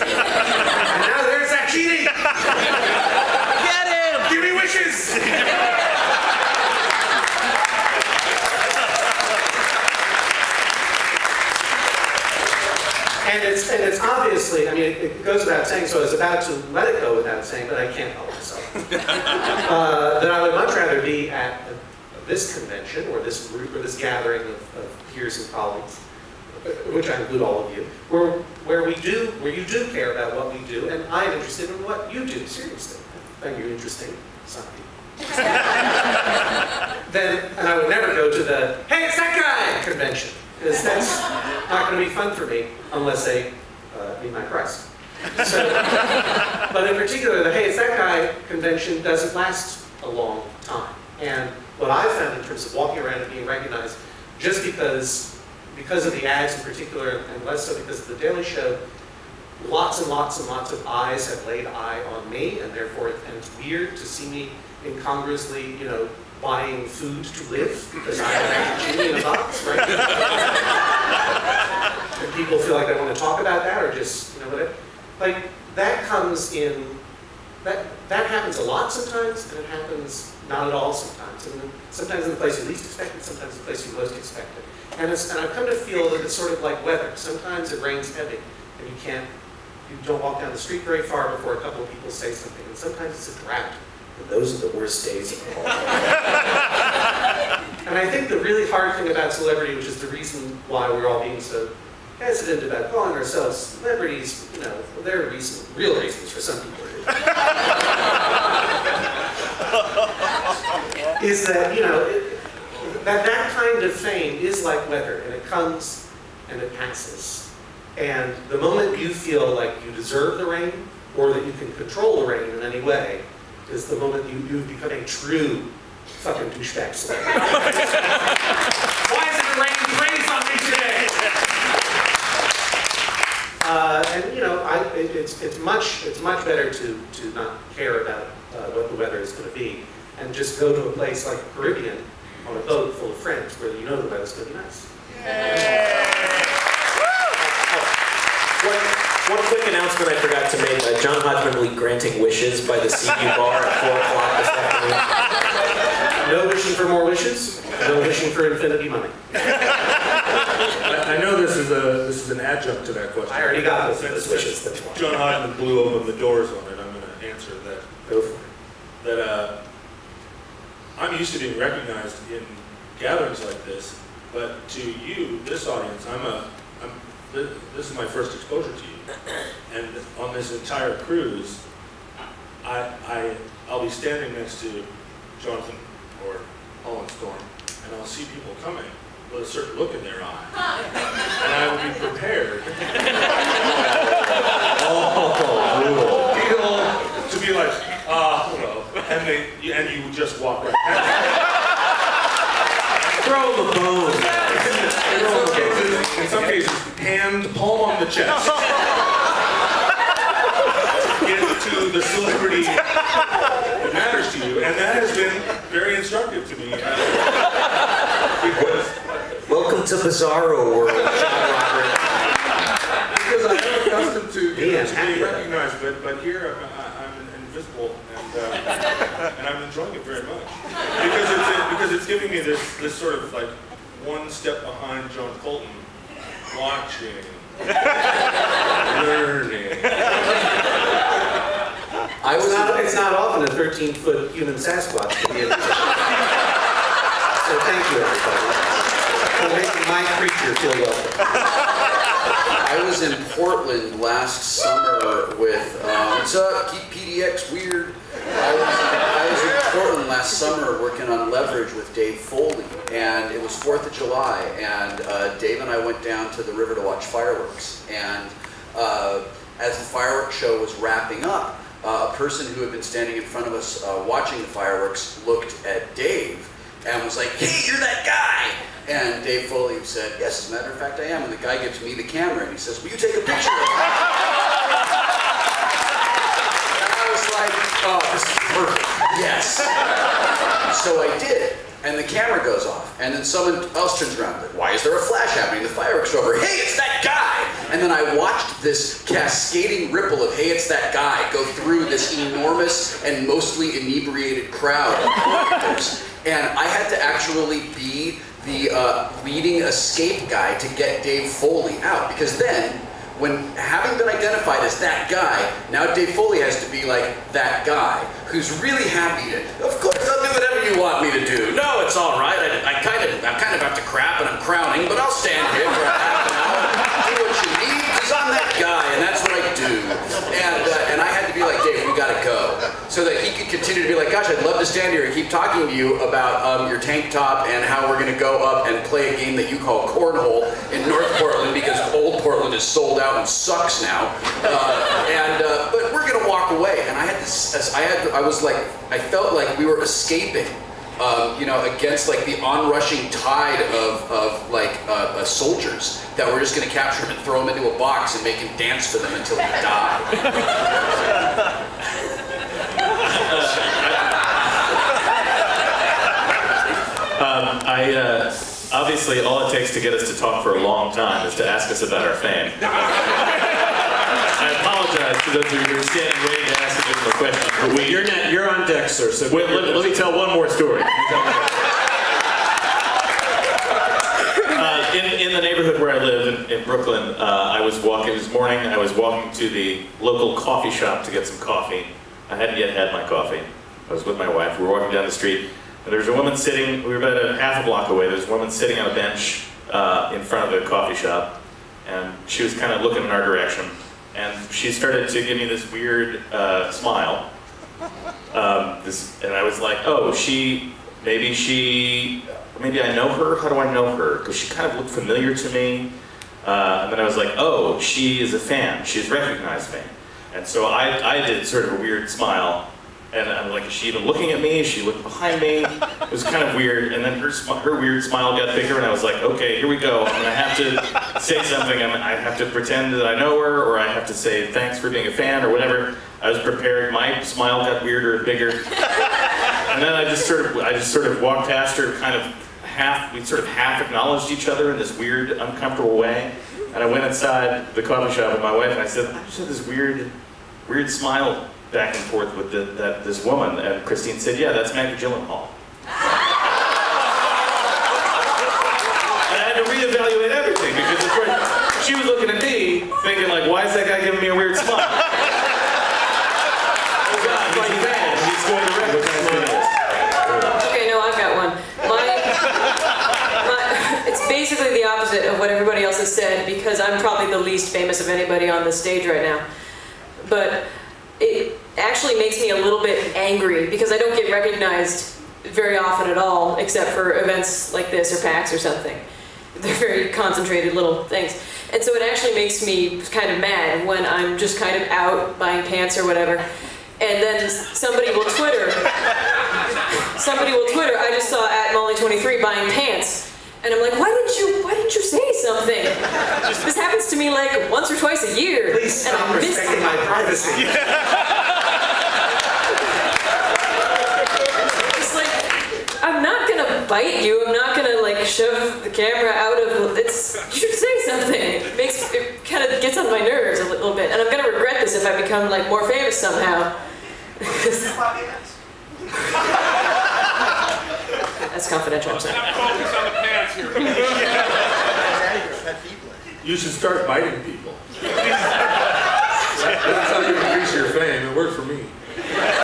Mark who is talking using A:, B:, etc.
A: And now there's that cheating!
B: Get him!
A: Give me wishes! And it's obviously, I mean, it goes without saying, so I was about to let it go without saying, but I can't help myself. That I would much rather be at this convention, or this group, or this gathering of peers and colleagues, which I include all of you, where you do care about what we do, and I'm interested in what you do, seriously. I find you interesting, some people. And I would never go to the, hey, it's that guy convention. Because that's not going to be fun for me unless they meet my price. So, but in particular, the hey, it's that guy convention doesn't last a long time. And what I've found in terms of walking around and being recognized, just because of the ads in particular, and less so because of the Daily Show, lots and lots and lots of eyes have laid eye on me, and therefore it's weird to see me incongruously, you know, buying food to live because I have a genie in a box, right? And people feel like they want to talk about that, or just, you know, whatever. Like, that comes in, that happens a lot sometimes, and it happens not at all sometimes. And sometimes in the place you least expect it, sometimes in the place you most expect it. And I've come to feel that it's sort of like weather. Sometimes it rains heavy, and you don't walk down the street very far before a couple of people say something. And sometimes it's a drought. And those are the worst days of all. And I think the really hard thing about celebrity, which is the reason why we're all being so hesitant about calling ourselves celebrities, you know, there are real reasons for some people. Is that, you know, that kind of fame is like weather, and it comes and it passes. And the moment you feel like you deserve the rain, or that you can control the rain in any way, is the moment you've become a true fucking douchebag celebrity. Why isn't it raining praise on me today? And you know, it's much better to not care about what the weather is going to be, and just go to a place like the Caribbean on a boat full of friends where you know the weather's going to be nice.
C: One quick announcement I forgot to make. John Hodgman will be granting wishes by the CU bar at 4 o'clock this afternoon.
A: No wishing for more wishes, no wishing for infinity money.
D: I know this is an adjunct to that question.
A: I already got those wishes. That's why.
D: John Hodgman blew open the doors on it. I'm going to answer that.
A: Go for it.
D: That I'm used to being recognized in gatherings like this, but to you, this audience, this is my first exposure to you. And on this entire cruise, I'll be standing next to Jonathan or Holland Storm, and I'll see people coming with a certain look in their eye. And I will be prepared to be like, hello. And you just walk right past.
C: Throw the bone.
D: In some cases, hand, palm on the chest. Get to the celebrity that matters to you, and that has been very instructive to me.
C: Welcome to Bizarro World, Roderick.
D: Because I'm accustomed to being recognized, but here I'm invisible, and I'm enjoying it very much because it's giving me this sort of like one step behind John Coulton, watching, learning.
A: It's not often a 13-foot human Sasquatch can be in a position. So thank you, everybody, for making my creature feel welcome.
E: I was in Portland last summer with, what's up, keep PDX weird. I was in Portland last summer working on Leverage with Dave Foley, and it was 4th of July, and Dave and I went down to the river to watch fireworks, and as the fireworks show was wrapping up, a person who had been standing in front of us watching the fireworks looked at Dave and was like, hey, you're that guy! And Dave Foley said, yes, as a matter of fact, I am. And the guy gives me the camera and he says, will you take a picture of me? And I was like, oh, this is perfect. Yes. So I did. And the camera goes off. And then someone else turns around. Like, why is there a flash happening? The fireworks are over. Hey, it's that guy! And then I watched this cascading ripple of, hey, it's that guy, go through this enormous and mostly inebriated crowd of onlookers. And I had to actually be the leading escape guy to get Dave Foley out. Because then, when having been identified as that guy, now Dave Foley has to be like that guy who's really happy to, of course I'll do whatever you want me to do. No, it's all right. I kind of have to crap and I'm crowning, but I'll stand here for a half an hour, do what you need, because I'm that guy, and that's what I do. And I had to be like, Dave, we gotta go. So that he could continue to be like, gosh, I'd love to stand here and keep talking to you about your tank top and how we're gonna go up and play a game that you call cornhole in North Portland because old Portland is sold out and sucks now. But we're gonna walk away. And I had this, I felt like we were escaping, you know, against like the onrushing tide of soldiers that were just gonna capture him and throw him into a box and make him dance for them until he died.
F: Obviously, all it takes to get us to talk for a long time is to ask us about our fame. I apologize to those of you who are standing waiting to ask additional questions, but
C: you're on deck, sir. So
F: wait, let me tell one more story. In the neighborhood where I live in Brooklyn, I was walking this morning. I was walking to the local coffee shop to get some coffee. I hadn't yet had my coffee. I was with my wife. We were walking down the street. And there was a woman sitting, we were about a half a block away, there was a woman sitting on a bench in front of the coffee shop, and she was kind of looking in our direction, and she started to give me this weird smile, and I was like, oh, maybe I know her? How do I know her? Because she kind of looked familiar to me, and then I was like, oh, she is a fan, she's recognized me. And so I did sort of a weird smile. And I'm like, is she even looking at me? Is she looking behind me? It was kind of weird. And then her weird smile got bigger, and I was like, okay, here we go. I'm gonna have to say something. I have to pretend that I know her, or I have to say thanks for being a fan, or whatever. I was prepared. My smile got weirder and bigger. And then I just sort of walked past her, we sort of half acknowledged each other in this weird, uncomfortable way. And I went inside the coffee shop with my wife, and I said, I just had this weird smile back and forth with this woman, and Christine said, yeah, that's Maggie Gyllenhaal. And I had to reevaluate everything, because of course, she was looking at me, thinking like, why is that guy giving me a weird smile? Oh God, he's bad, he's going to recognize.
G: Okay, no, I've got one. It's basically the opposite of what everybody else has said, because I'm probably the least famous of anybody on this stage right now. But it actually makes me a little bit angry because I don't get recognized very often at all, except for events like this or PAX or something. They're very concentrated little things. And so it actually makes me kind of mad when I'm just kind of out buying pants or whatever. And then somebody will Twitter, I just saw @Molly23 buying pants. And I'm like, why didn't you say something? This happens to me like once or twice a year.
A: Please stop respecting my privacy.
G: It's like, I'm not gonna bite you. I'm not gonna like shove the camera out of. You should say something. It kind of gets on my nerves a little bit, and I'm gonna regret this if I become like more famous somehow. That's confidential. I'm sorry.
D: Focus on the pants here.
H: You should start biting people. That's how you increase your fame. It worked for me.